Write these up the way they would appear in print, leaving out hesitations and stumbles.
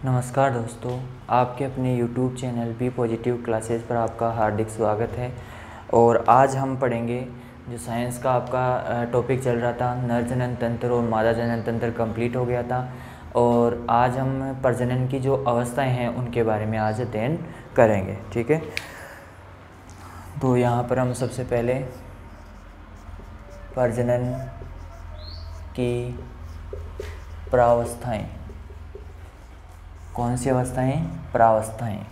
नमस्कार दोस्तों, आपके अपने YouTube channel be positive classes पर आपका हार्दिक स्वागत है। और आज हम पढ़ेंगे जो साइंस का आपका टॉपिक चल रहा था, नर जनन तंत्र और मादा जनन तंत्र कंप्लीट हो गया था। और आज हम प्रजनन की जो अवस्थाएं हैं उनके बारे में आज अध्ययन करेंगे। ठीक है, तो यहाँ पर हम सबसे पहले प्रजनन की प्रावस्थाएं, कौन सी अवस्थाएं? प्रावस्थाएं।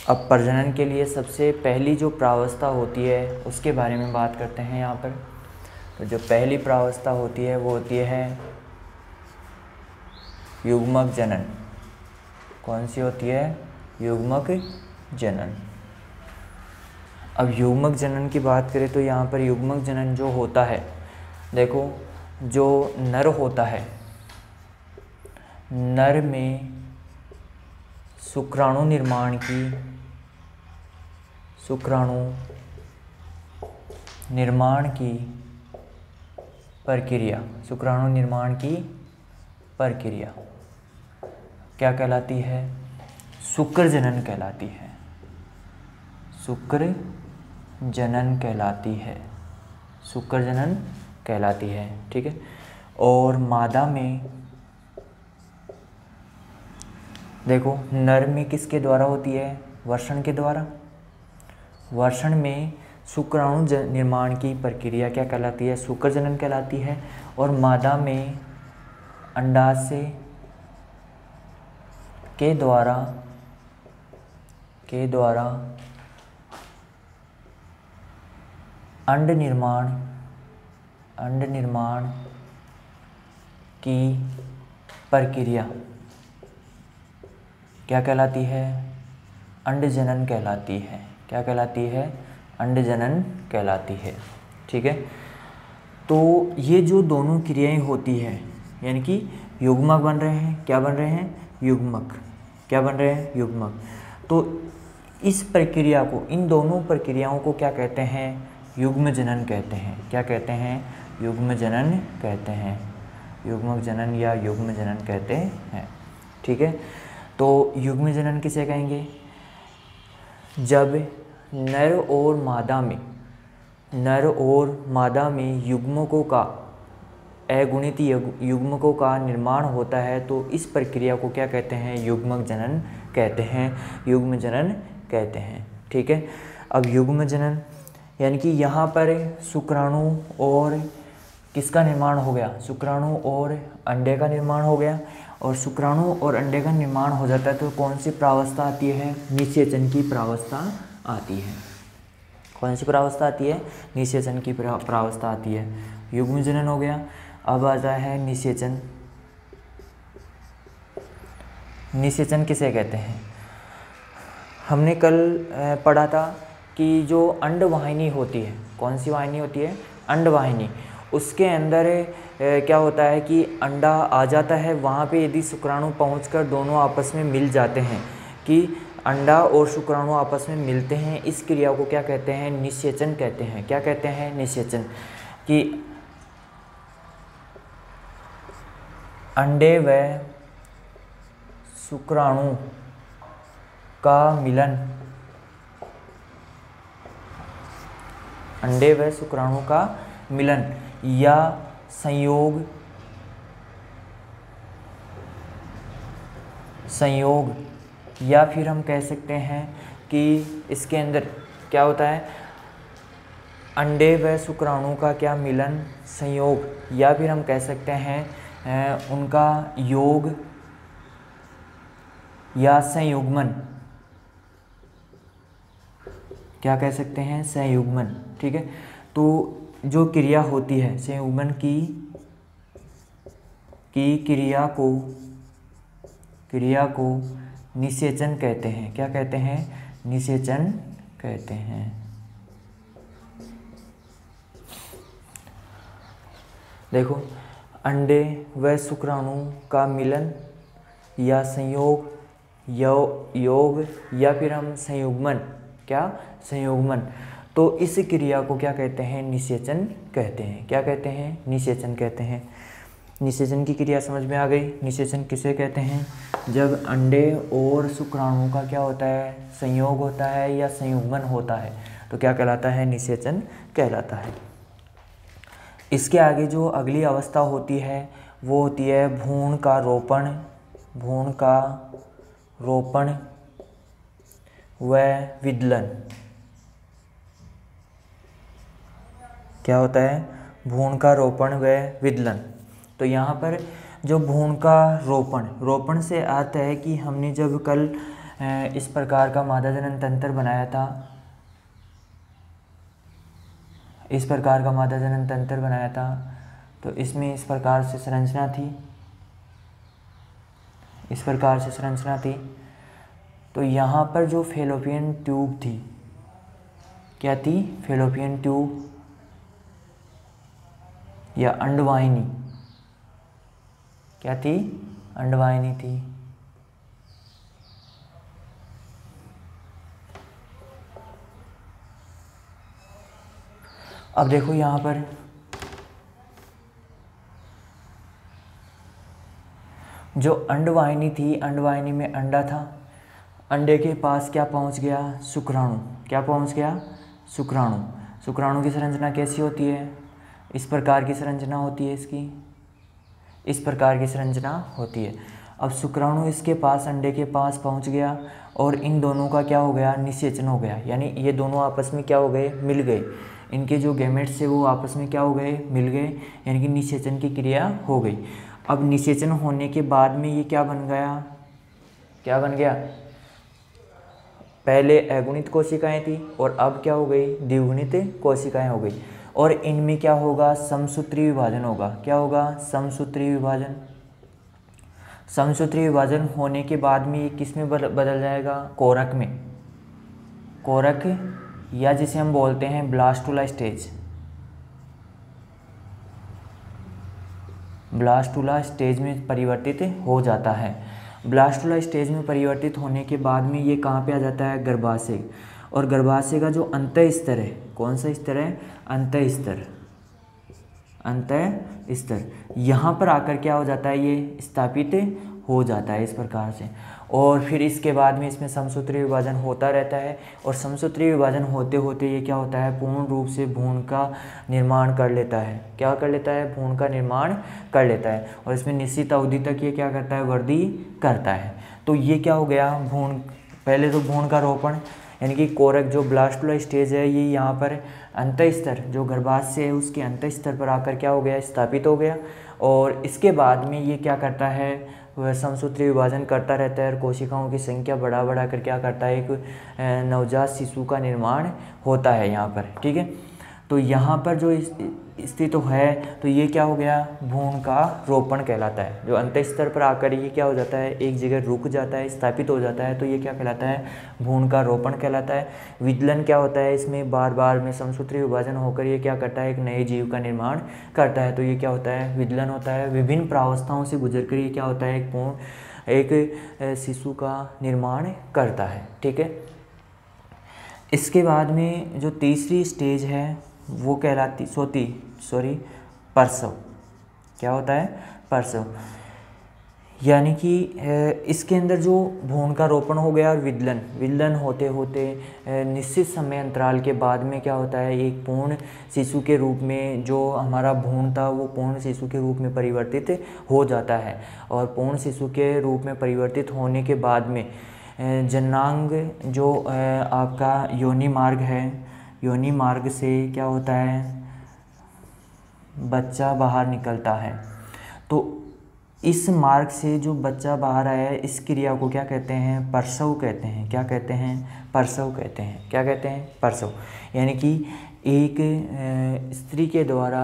अब प्रजनन के लिए सबसे पहली जो प्रावस्था होती है उसके बारे में बात करते हैं यहाँ पर। तो जो पहली प्रावस्था होती है वो होती है युग्मक जनन। कौन सी होती है? युग्मक जनन। अब युग्मक जनन की बात करें तो यहाँ पर युग्मक जनन जो होता है, देखो, जो नर होता है, नर में शुक्राणु निर्माण की प्रक्रिया क्या कहलाती है? शुक्र जनन कहलाती है। शुक्र जनन कहलाती है। ठीक है। और मादा में देखो, नर में किसके द्वारा होती है? वर्षण के द्वारा। वर्षण में शुक्राणु निर्माण की प्रक्रिया क्या कहलाती है? शुक्र जनन कहलाती है। और मादा में अंडाशय के द्वारा अंड निर्माण की प्रक्रिया क्या कहलाती है? अंड जनन कहलाती है। क्या कहलाती है? अंड जनन कहलाती है। ठीक है। तो ये जो दोनों क्रियाएं होती हैं, यानी कि युग्मक बन रहे हैं। क्या बन रहे हैं? युग्मक। क्या बन रहे हैं? युग्मक। तो इस प्रक्रिया को, इन दोनों प्रक्रियाओं को क्या कहते हैं? युग्म जनन कहते हैं। क्या कहते हैं? युग्म जनन कहते हैं। युग्मक जनन या युग्म जनन कहते हैं। ठीक है। तो युग्म जनन किसे कहेंगे? जब नर और मादा में युग्मकों का, अगुणित युग्मकों का निर्माण होता है, तो इस प्रक्रिया को क्या कहते हैं? युग्मक जनन कहते हैं। युग्म जनन कहते हैं। ठीक है। अब युग्म जनन यानी कि यहाँ पर शुक्राणु और किसका निर्माण हो गया? शुक्राणु और अंडे का निर्माण हो गया। और शुक्राणु और अंडे का निर्माण हो जाता है तो कौन सी प्रावस्था आती है? निषेचन की प्रावस्था आती है। कौन सी प्रावस्था आती है? निषेचन की प्रावस्था आती है। युग्म जनन हो गया। अब आता है निषेचन। निषेचन किसे कहते हैं? हमने कल पढ़ा था कि जो अंडवाहिनी होती है, कौन सी वाहिनी होती है? अंडवाहिनी। उसके अंदर क्या होता है कि अंडा आ जाता है, वहाँ पे यदि शुक्राणु पहुंचकर दोनों आपस में मिल जाते हैं, कि अंडा और शुक्राणु आपस में मिलते हैं, इस क्रिया को क्या कहते हैं? निषेचन कहते हैं। क्या कहते हैं? निषेचन। कि अंडे व शुक्राणु का मिलन, अंडे व शुक्राणु का मिलन या संयोग या फिर हम कह सकते हैं कि इसके अंदर क्या होता है? अंडे व शुक्राणु का क्या मिलन, संयोग, या फिर हम कह सकते हैं उनका योग या संयुग्मन। क्या कह सकते हैं? संयुग्मन। ठीक है। तो जो क्रिया होती है संयुग्मन की क्रिया को निषेचन कहते हैं। क्या कहते हैं? निषेचन कहते हैं। देखो, अंडे व शुक्राणु का मिलन या संयोग, योग या फिर हम संयुग्मन, क्या? संयुग्मन। तो इस क्रिया को क्या कहते हैं? निषेचन कहते हैं। क्या कहते हैं? निषेचन कहते हैं। निषेचन की क्रिया समझ में आ गई। निषेचन किसे कहते हैं? जब अंडे और शुक्राणु का क्या होता है? संयोग होता है या संयुग्मन होता है तो क्या कहलाता है? निषेचन कहलाता है। इसके आगे जो अगली अवस्था होती है वो होती है भ्रूण का रोपण। भ्रूण का रोपण व विदलन। क्या होता है? भ्रूण का रोपण व विदलन। तो यहाँ पर जो भ्रूण का रोपण, रोपण से अर्थ है कि हमने जब कल इस प्रकार का मादा जनन तंत्र बनाया था, इस प्रकार का मादा जनन तंत्र बनाया था तो इसमें इस प्रकार से संरचना थी, इस प्रकार से संरचना थी। तो यहाँ पर जो फैलोपियन ट्यूब थी, क्या थी? फैलोपियन ट्यूब या अंडवाहिनी, क्या थी? अंडवाहिनी थी। अब देखो यहाँ पर जो अंडवाहिनी थी, अंडवाहिनी में अंडा था, अंडे के पास क्या पहुँच गया? शुक्राणु। क्या पहुँच गया? शुक्राणु। शुक्राणु की संरचना कैसी होती है? इस प्रकार की संरचना होती है इसकी, इस प्रकार की संरचना होती है। अब शुक्राणु इसके पास, अंडे के पास पहुंच गया और इन दोनों का क्या हो गया? निषेचन हो गया। यानी ये दोनों आपस में क्या हो गए? मिल गए। इनके जो गैमेट्स से वो आपस में क्या हो गए? मिल गए, यानी कि निषेचन की क्रिया हो गई। अब निषेचन होने के बाद में ये क्या बन गया? क्या बन गया? पहले अगुणित कोशिकाएं थी और अब क्या हो गई? द्विगुणित कोशिकाएं हो गई। और इनमें क्या होगा? समसूत्री विभाजन होगा। क्या होगा? समसूत्री विभाजन। समसूत्री विभाजन होने के बाद में ये किस में बदल जाएगा? कोरक में। कोरक या जिसे हम बोलते हैं ब्लास्टुला स्टेज। ब्लास्टुला स्टेज में परिवर्तित हो जाता है। ब्लास्टुला स्टेज में परिवर्तित होने के बाद में ये कहाँ पे आ जाता है? गर्भाशय। और गर्भाशय का जो अंतः स्तर है, कौन सा स्तर है? अंतः स्तर। अंतः स्तर यहाँ पर आकर क्या हो जाता है? ये स्थापित हो जाता है इस प्रकार से। और फिर इसके बाद में इसमें समसूत्री विभाजन होता रहता है और समसूत्री विभाजन होते होते ये क्या होता है? पूर्ण रूप से भ्रूण का निर्माण कर लेता है। क्या कर लेता है? भ्रूण का निर्माण कर लेता है और इसमें निश्चित अवधि तक ये क्या करता है? वृद्धि करता है। तो ये क्या हो गया? भ्रूण, पहले तो भ्रूण का रोपण यानी कि कोरक जो ब्लास्टुला स्टेज है ये यहाँ पर अंतः स्तर जो गर्भाशय है उसके अंतः स्तर पर आकर क्या हो गया? स्थापित हो गया। और इसके बाद में ये क्या करता है? वह समसूत्री विभाजन करता रहता है और कोशिकाओं की संख्या बढ़ा कर क्या करता है? एक नवजात शिशु का निर्माण होता है यहाँ पर। ठीक है, तो यहाँ पर जो स्थित है तो ये क्या हो गया? भ्रूण का रोपण कहलाता है। जो अंत स्तर पर आकर ये क्या हो जाता है? एक जगह रुक जाता है, स्थापित हो जाता है, तो ये क्या कहलाता है? भ्रूण का रोपण कहलाता है। विदलन क्या होता है? इसमें बार बार में समसूत्री विभाजन होकर ये क्या करता है? एक नए जीव का निर्माण करता है, तो ये क्या होता है? विदलन होता है। विभिन्न प्रावस्थाओं से गुजर कर ये क्या होता है? एक शिशु का निर्माण करता है। ठीक है, इसके बाद में जो तीसरी स्टेज है वो कहलाती प्रसव। क्या होता है? प्रसव। यानी कि इसके अंदर जो भ्रूण का रोपण हो गया और विदलन होते होते निश्चित समय अंतराल के बाद में क्या होता है? एक पूर्ण शिशु के रूप में जो हमारा भ्रूण था वो पूर्ण शिशु के रूप में परिवर्तित हो जाता है। और पूर्ण शिशु के रूप में परिवर्तित होने के बाद में जननांग जो आपका योनि मार्ग है, योनि मार्ग से क्या होता है? बच्चा बाहर निकलता है। तो इस मार्ग से जो बच्चा बाहर आया है इस क्रिया को क्या कहते हैं? प्रसव कहते हैं। क्या कहते हैं? प्रसव कहते हैं। क्या कहते हैं? प्रसव। यानी कि एक स्त्री के द्वारा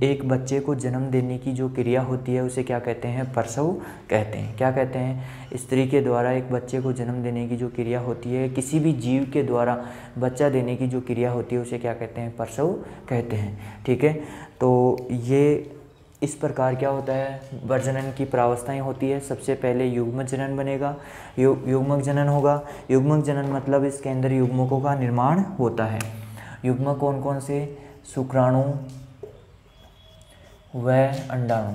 एक बच्चे को जन्म देने की जो क्रिया होती है उसे क्या कहते हैं? प्रसव कहते हैं। क्या कहते हैं? स्त्री के द्वारा एक बच्चे को जन्म देने की जो क्रिया होती है, किसी भी जीव के द्वारा बच्चा देने की जो क्रिया होती है उसे क्या कहते हैं? प्रसव कहते हैं। ठीक है, तो ये इस प्रकार क्या होता है? प्रजनन की प्रावस्थाएं होती है। सबसे पहले युग्मक जनन बनेगा, युग्मक जनन होगा। युग्मक जनन मतलब इसके अंदर युग्मकों का निर्माण होता है। युग्मक कौन कौन से? शुक्राणु व अंडाणु।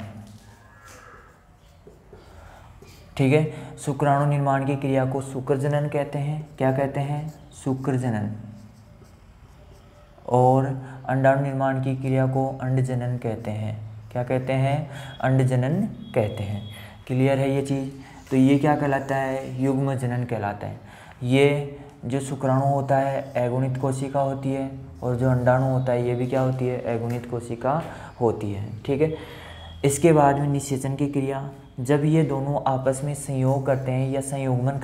ठीक है। शुक्राणु निर्माण की क्रिया को शुक्रजनन कहते हैं। क्या कहते हैं? शुक्रजनन। और अंडाणु निर्माण की क्रिया को अंडजनन कहते हैं। क्या कहते हैं? अंडजनन कहते हैं। क्लियर है ये चीज़? तो ये क्या कहलाता है? युग्म जनन कहलाता है। ये जो शुक्राणु होता है अगुणित कोशिका होती है, और जो अंडाणु होता है ये भी क्या होती है? अगुणित कोशिका होती है। ठीक है। इसके बाद में निषेचन की क्रिया, जब ये दोनों आपस में संयोग करते हैं या संयुग्मन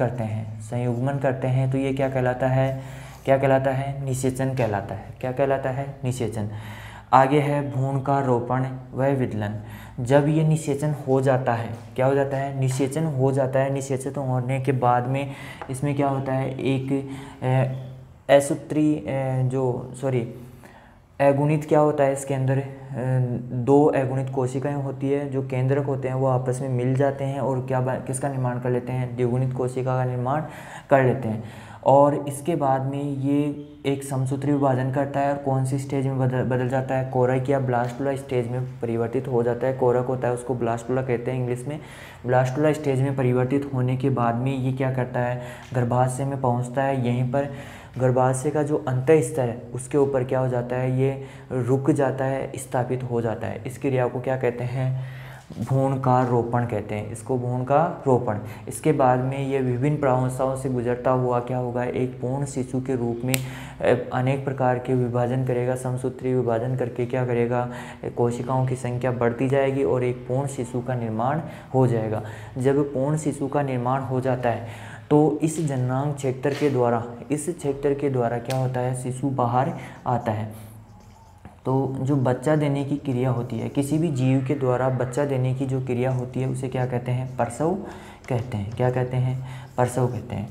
करते हैं तो ये क्या कहलाता है? क्या कहलाता है? निषेचन कहलाता है। क्या कहलाता है? निषेचन। आगे है भ्रूण का रोपण व विदलन। जब ये निषेचन हो जाता है, क्या हो जाता है? निषेचन हो जाता है। निषेचन होने के बाद में इसमें क्या होता है? एक असूत्री अगुणित क्या होता है इसके अंदर? दो अगुणित कोशिकाएं होती है, जो केंद्रक होते हैं वो आपस में मिल जाते हैं और किसका निर्माण कर लेते हैं? द्विगुणित कोशिका का निर्माण कर लेते हैं। और इसके बाद में ये एक समसूत्री विभाजन करता है और कौन सी स्टेज में बदल जाता है? कोरक या ब्लास्टुला स्टेज में परिवर्तित हो जाता है। कोरक होता है उसको ब्लास्टुला कहते हैं इंग्लिश में। ब्लास्टुला स्टेज में परिवर्तित होने के बाद में ये क्या करता है? गर्भाशय में पहुंचता है। यहीं पर गर्भाशय का जो अंतः स्तर है उसके ऊपर क्या हो जाता है? ये रुक जाता है, स्थापित हो जाता है। इस क्रिया को क्या कहते हैं? भ्रूण का रोपण कहते हैं। इसको भ्रूण का रोपण। इसके बाद में ये विभिन्न प्रावस्थाओं से गुजरता हुआ क्या होगा? एक पूर्ण शिशु के रूप में अनेक प्रकार के विभाजन करेगा। समसूत्री विभाजन करके क्या करेगा? कोशिकाओं की संख्या बढ़ती जाएगी और एक पूर्ण शिशु का निर्माण हो जाएगा। जब पूर्ण शिशु का निर्माण हो जाता है तो इस जननांग क्षेत्र के द्वारा क्या होता है? शिशु बाहर आता है। तो जो बच्चा देने की क्रिया होती है, किसी भी जीव के द्वारा बच्चा देने की जो क्रिया होती है उसे क्या कहते हैं? प्रसव कहते हैं। क्या कहते हैं? प्रसव कहते हैं।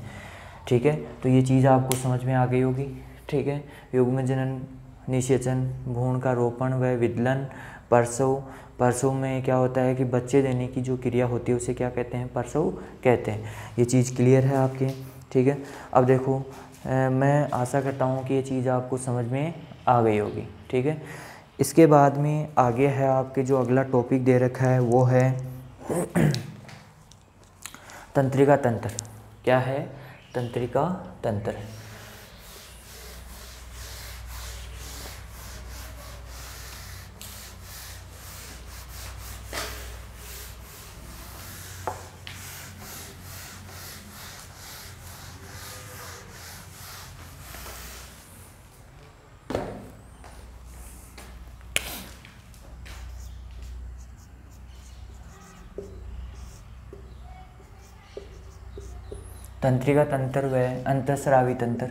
ठीक है। तो ये चीज़ आपको समझ में आ गई होगी। ठीक है। युग्म जनन, निषेचन, भ्रूण का रोपण व विदलन, प्रसव में क्या होता है कि बच्चे देने की जो क्रिया होती है उसे क्या कहते हैं? प्रसव कहते हैं। ये चीज़ क्लियर है आपके? ठीक है। अब देखो, मैं आशा करता हूँ कि ये चीज़ आपको समझ में आ गई होगी। ठीक है। इसके बाद में आगे है आपके जो अगला टॉपिक दे रखा है वो है तंत्रिका तंत्र। क्या है? तंत्रिका तंत्र। तंत्रिका तंत्र व अंतःस्रावी तंत्र।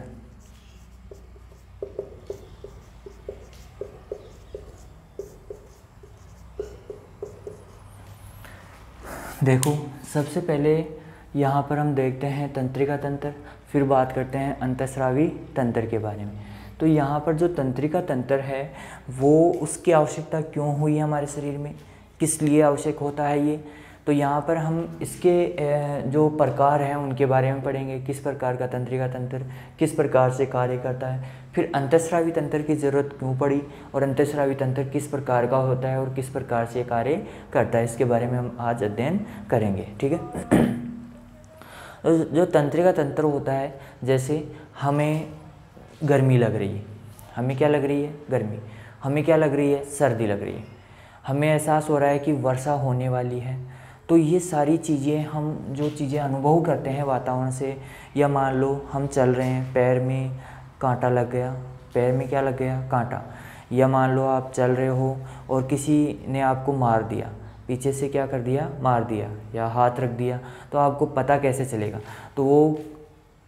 देखो, सबसे पहले यहाँ पर हम देखते हैं तंत्रिका तंत्र, फिर बात करते हैं अंतःस्रावी तंत्र के बारे में। तो यहाँ पर जो तंत्रिका तंत्र है वो उसकी आवश्यकता क्यों हुई है हमारे शरीर में, किस लिए आवश्यक होता है ये, तो यहाँ पर हम इसके जो प्रकार हैं उनके बारे में पढ़ेंगे। किस प्रकार का तंत्रिका तंत्र किस प्रकार से कार्य करता है, फिर अंतःस्रावी तंत्र की ज़रूरत क्यों पड़ी और अंतःस्रावी तंत्र किस प्रकार का होता है और किस प्रकार से कार्य करता है, इसके बारे में हम आज अध्ययन करेंगे। ठीक है। जो तंत्रिका तंत्र होता है, जैसे हमें गर्मी लग रही है, हमें क्या लग रही है? गर्मी। हमें क्या लग रही है? सर्दी लग रही है। हमें एहसास हो रहा है कि वर्षा होने वाली है। तो ये सारी चीज़ें हम जो चीज़ें अनुभव करते हैं वातावरण से, या मान लो हम चल रहे हैं, पैर में कांटा लग गया, पैर में क्या लग गया? कांटा। या मान लो आप चल रहे हो और किसी ने आपको मार दिया, पीछे से क्या कर दिया? मार दिया, या हाथ रख दिया, तो आपको पता कैसे चलेगा? तो वो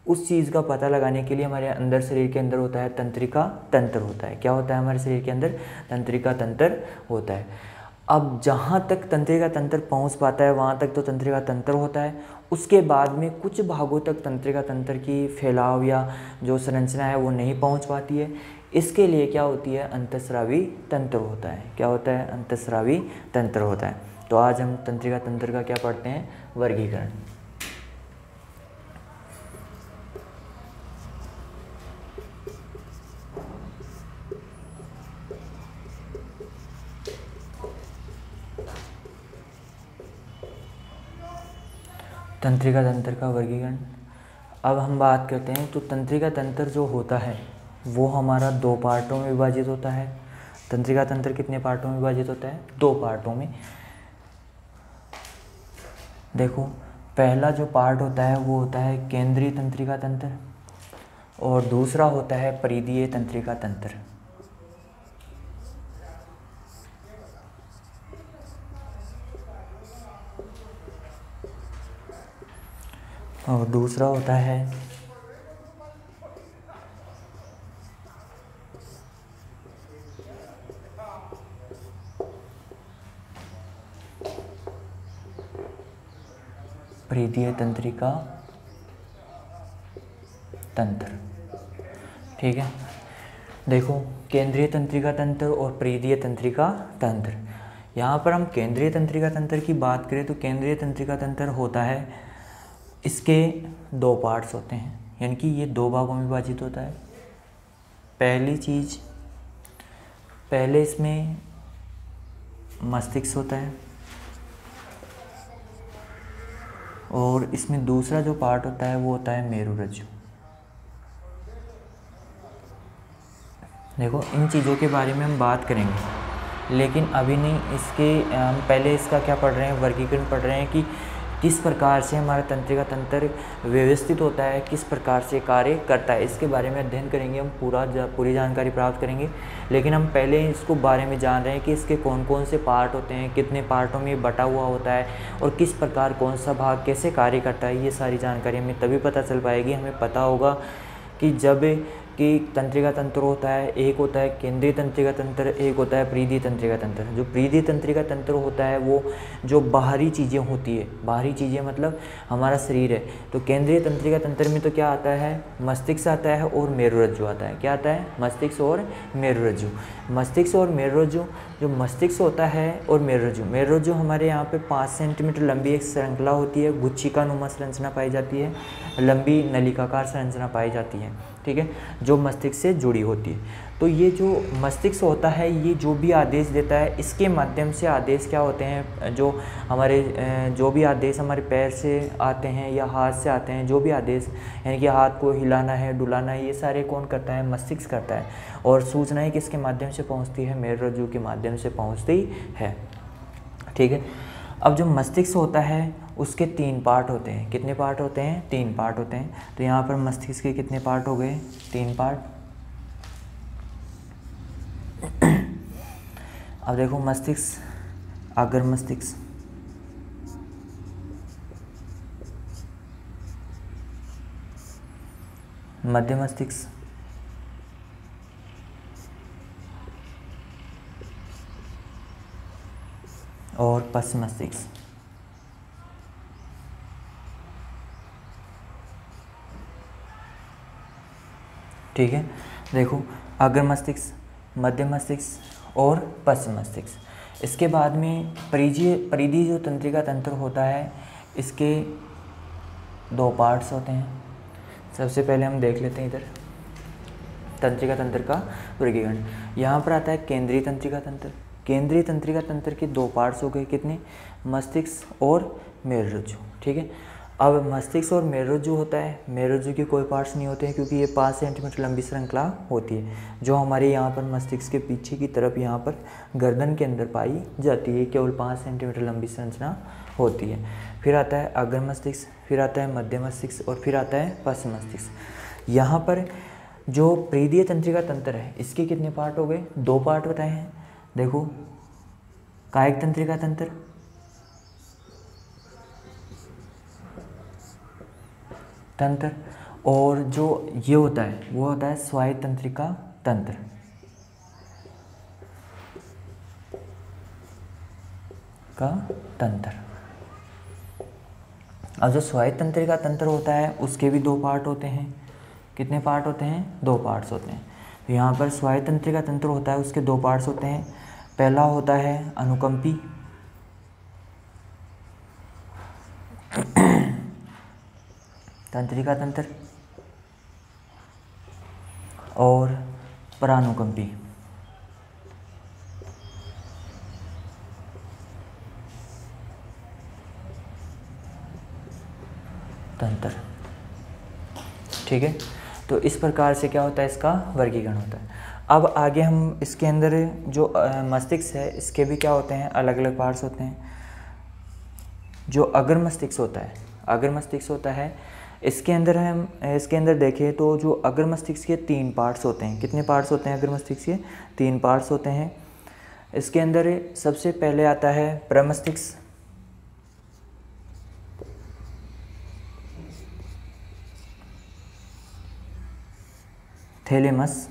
उस चीज़ का पता लगाने के लिए हमारे अंदर शरीर के अंदर होता है तंत्रिका तंत्र होता है। क्या होता है हमारे शरीर के अंदर? तंत्रिका तंत्र होता है। अब जहाँ तक तंत्रिका तंत्र पहुँच पाता है वहाँ तक तो तंत्रिका तंत्र होता है। उसके बाद में कुछ भागों तक तंत्रिका तंत्र की फैलाव या जो संरचना है वो नहीं पहुँच पाती है। इसके लिए क्या होती है? अंतःस्रावी तंत्र होता है। क्या होता है? अंतःस्रावी तंत्र होता है। तो आज हम तंत्रिका तंत्र का क्या पढ़ते हैं? वर्गीकरण। तंत्रिका तंत्र का वर्गीकरण। अब हम बात करते हैं तो तंत्रिका तंत्र जो होता है वो हमारा 2 पार्टों में विभाजित होता है। तंत्रिका तंत्र कितने पार्टों में विभाजित होता है? 2 पार्टों में। देखो, पहला जो पार्ट होता है वो होता है केंद्रीय तंत्रिका तंत्र और दूसरा होता है परिधीय तंत्रिका तंत्र। और दूसरा होता है परिधीय तंत्रिका तंत्र। ठीक है, देखो केंद्रीय तंत्रिका तंत्र और परिधीय तंत्रिका तंत्र। यहाँ पर हम केंद्रीय तंत्रिका तंत्र की बात करें तो केंद्रीय तंत्रिका तंत्र होता है, इसके 2 पार्ट्स होते हैं, यानी कि ये 2 भागों में विभाजित होता है। पहली चीज़, पहले इसमें मस्तिष्क होता है और इसमें दूसरा जो पार्ट होता है वो होता है मेरुरज्जु। देखो, इन चीज़ों के बारे में हम बात करेंगे, लेकिन अभी नहीं। इसके हम पहले इसका क्या पढ़ रहे हैं, वर्गीकरण पढ़ रहे हैं कि किस प्रकार से हमारा तंत्रिका तंत्र व्यवस्थित होता है, किस प्रकार से कार्य करता है, इसके बारे में अध्ययन करेंगे। हम पूरी जानकारी प्राप्त करेंगे, लेकिन हम पहले इसको बारे में जान रहे हैं कि इसके कौन कौन से पार्ट होते हैं, कितने पार्टों में बटा हुआ होता है और किस प्रकार कौन सा भाग कैसे कार्य करता है। ये सारी जानकारी हमें तभी पता चल पाएगी। हमें पता होगा कि जब कि तंत्रिका तंत्र होता है, एक होता है केंद्रीय तंत्रिका तंत्र, एक होता है परिधीय तंत्रिका तंत्र। जो परिधीय तंत्रिका तंत्र होता है वो जो बाहरी चीज़ें होती है, बाहरी चीज़ें मतलब हमारा शरीर है। तो केंद्रीय तंत्रिका तंत्र में तो क्या आता है, मस्तिष्क आता है और मेरुरज्जु आता है। क्या आता है? मस्तिष्क और मेरुरज्जु। मस्तिष्क और मेरुरज्जु, जो मस्तिष्क होता है और मेरुरज्जु हमारे यहाँ पे 5 सेंटीमीटर लंबी एक श्रृंखला होती है, गुच्छिका नुमा संरचना पाई जाती है, लंबी नलिकाकार संरचना पाई जाती है। ठीक है, जो मस्तिष्क से जुड़ी होती है। तो ये जो मस्तिष्क होता है ये जो भी आदेश देता है, इसके माध्यम से आदेश क्या होते हैं, जो भी आदेश हमारे पैर से आते हैं या हाथ से आते हैं, जो भी आदेश, यानी कि हाथ को हिलाना है, डुलाना है, ये सारे कौन करता है? मस्तिष्क करता है। और सूचनाएं किसके माध्यम से पहुंचती है? मेरुरज्जु के माध्यम से पहुंचती है। ठीक है, अब जो मस्तिष्क होता है उसके 3 पार्ट होते हैं। कितने पार्ट होते हैं? 3 पार्ट होते हैं। तो यहाँ पर मस्तिष्क के कितने पार्ट हो गए? 3 पार्ट। अब देखो, मस्तिष्क, अग्र मस्तिष्क, मध्य मस्तिष्क और पश्च मस्तिष्क। ठीक है, देखो अग्र मस्तिष्क, मध्य मस्तिष्क और पश्च मस्तिष्क। इसके बाद में परिधीय जो तंत्रिका तंत्र होता है, इसके 2 पार्ट्स होते हैं। सबसे पहले हम देख लेते हैं इधर तंत्रिका तंत्र का वर्गीकरण। यहाँ पर आता है केंद्रीय तंत्रिका तंत्र। केंद्रीय तंत्रिका तंत्र के 2 पार्ट्स हो गए, कितने? मस्तिष्क और मेरुरज्जु। ठीक है, अब मस्तिष्क और मेरुरज्जु होता है, मेरुरज्जु के कोई पार्ट्स नहीं होते हैं क्योंकि ये 5 सेंटीमीटर लंबी श्रृंखला होती है, जो हमारे यहाँ पर मस्तिष्क के पीछे की तरफ यहाँ पर गर्दन के अंदर पाई जाती है। केवल 5 सेंटीमीटर लंबी संरचना होती है। फिर आता है अग्र मस्तिष्क, फिर आता है मध्य मस्तिष्क और फिर आता है पश्च मस्तिष्क। यहाँ पर जो परिधीय तंत्रिका तंत्र है, इसके कितने पार्ट हो गए? 2 पार्ट बताए हैं। देखो, कायिक तंत्रिका तंत्र, और जो ये होता है वो होता है स्वायत्त तंत्रिका तंत्र। अब जो स्वायत्त तंत्रिका तंत्र होता है उसके भी 2 पार्ट होते हैं। कितने पार्ट होते हैं? 2 पार्ट्स होते हैं। तो यहाँ पर स्वायत्त तंत्रिका तंत्र होता है, उसके 2 पार्ट्स होते हैं। पहला होता है अनुकंपी तंत्रिका तंत्र और परानुकंपी। तंत्र। ठीक है, तो इस प्रकार से क्या होता है, इसका वर्गीकरण होता है। अब आगे हम इसके अंदर जो मस्तिष्क है, इसके भी क्या होते हैं, अलग अलग पार्ट्स होते हैं। जो अग्र मस्तिष्क होता है, अग्र मस्तिष्क होता है, इसके अंदर देखें तो जो अग्र मस्तिष्क के 3 पार्ट्स होते हैं। कितने पार्ट्स होते हैं अग्र मस्तिष्क के? 3 पार्ट्स होते हैं। इसके अंदर सबसे पहले आता है प्रमस्तिष्क, थैलेमस,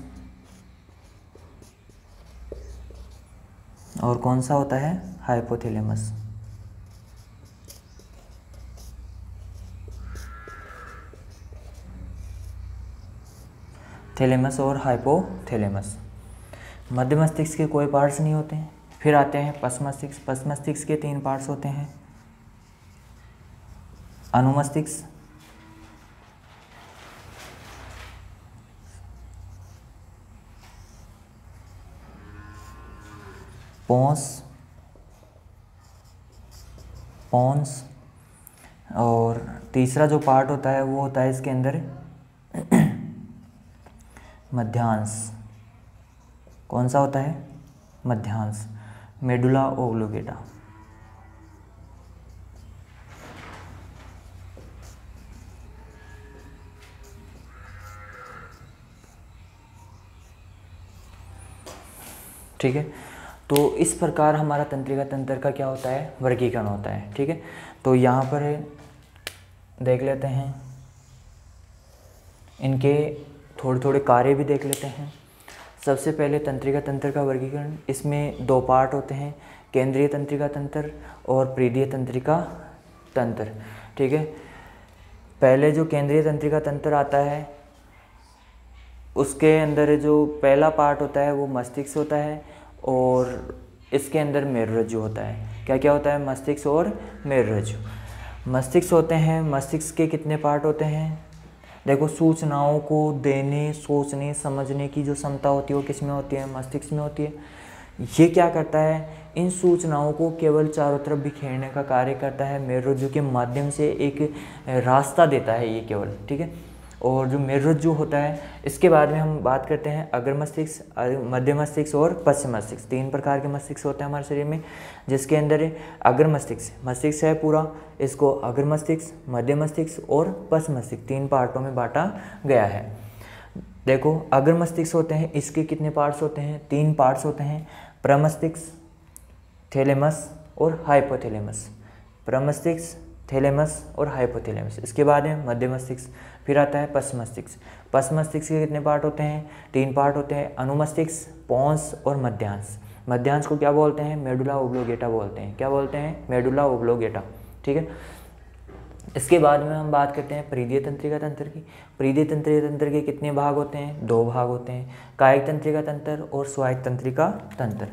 और कौन सा होता है, हाइपोथैलेमस। थैलेमस और हाइपोथैलेमस। मध्य मस्तिष्क के कोई पार्ट्स नहीं होते हैं। फिर आते हैं पश्च मस्तिष्क। पश्च मस्तिष्क के 3 पार्ट्स होते हैं, अनुमस्तिष्क, पोन्स, और तीसरा जो पार्ट होता है वो होता है इसके अंदर मध्यांश। कौन सा होता है, मध्यांश, मेडुला ओब्लोगेटा। ठीक है, तो इस प्रकार हमारा तंत्रिका तंत्र का क्या होता है, वर्गीकरण होता है। ठीक है, तो यहाँ पर देख लेते हैं, इनके थोड़े थोड़े कार्य भी देख लेते हैं। सबसे पहले तंत्रिका तंत्र का वर्गीकरण, इसमें 2 पार्ट होते हैं, केंद्रीय तंत्रिका तंत्र और परिधीय तंत्रिका तंत्र। ठीक है, पहले जो केंद्रीय तंत्रिका तंत्र आता है, उसके अंदर जो पहला पार्ट होता है वो मस्तिष्क होता है, और इसके अंदर मेरुरज्जु होता है। क्या क्या होता है, मस्तिष्क और मेरुरज्जु। मस्तिष्क होते हैं, मस्तिष्क के कितने पार्ट होते हैं, देखो, सूचनाओं को देने, सोचने, समझने की जो क्षमता होती है वो किस में होती है, मस्तिष्क में होती है। ये क्या करता है, इन सूचनाओं को केवल चारों तरफ बिखेरने का कार्य करता है, मेरुरज्जु के माध्यम से एक रास्ता देता है ये केवल। ठीक है, और जो मेरुरज्जु होता है, इसके बाद में हम बात करते हैं अग्र मस्तिष्क, मध्य मस्तिष्क और पश्च मस्तिष्क। 3 प्रकार के मस्तिष्क होते हैं हमारे शरीर में, जिसके अंदर अग्र मस्तिष्क है पूरा, इसको अग्र मस्तिष्क, मध्य मस्तिष्क और पश्च मस्तिष्क 3 पार्टों में बांटा गया है। देखो, अग्र मस्तिष्क होते हैं, इसके कितने पार्ट्स होते हैं, 3 पार्ट्स होते हैं, प्रमस्तिष्क, थैलेमस और हाइपोथैलेमस। प्रमस्तिष्क, थैलेमस और हाइपोथैलेमस। इसके बाद है मध्य मस्तिष्क, फिर आता है पश्च मस्तिष्क। पश्च मस्तिष्क के कितने पार्ट होते हैं, 3 पार्ट होते हैं, अनुमस्तिष्क, पोन्स और मध्यांश। मध्यांश को क्या बोलते हैं, मेडुला ओब्लोगेटा बोलते हैं। क्या बोलते हैं, मेडुला ओब्लोगेटा। ठीक है, इसके बाद में हम बात करते हैं परिधीय तंत्रिका तंत्र की। परिधीय तंत्रिका तंत्र के कितने भाग होते हैं, 2 भाग होते हैं, कायिक तंत्रिका तंत्र और स्वायत्त तंत्रिका तंत्र।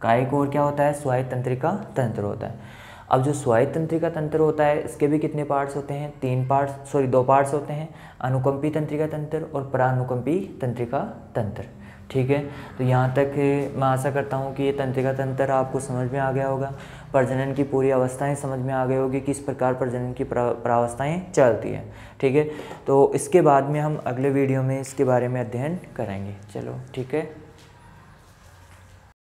कायिक और क्या होता है, स्वायत्त तंत्रिका तंत्र होता है। अब जो स्वायत्त तंत्रिका तंत्र होता है, इसके भी कितने पार्ट्स होते हैं, 2 पार्ट्स होते हैं, अनुकंपी तंत्रिका तंत्र और परानुकंपी तंत्रिका तंत्र। ठीक है, तो यहाँ तक मैं आशा करता हूँ कि ये तंत्रिका तंत्र आपको समझ में आ गया होगा, प्रजनन की पूरी अवस्थाएं समझ में आ गई होगी, किस प्रकार प्रजनन की प्रावस्थाएं चलती हैं। ठीक है, तो इसके बाद में हम अगले वीडियो में इसके बारे में अध्ययन करेंगे। चलो ठीक है।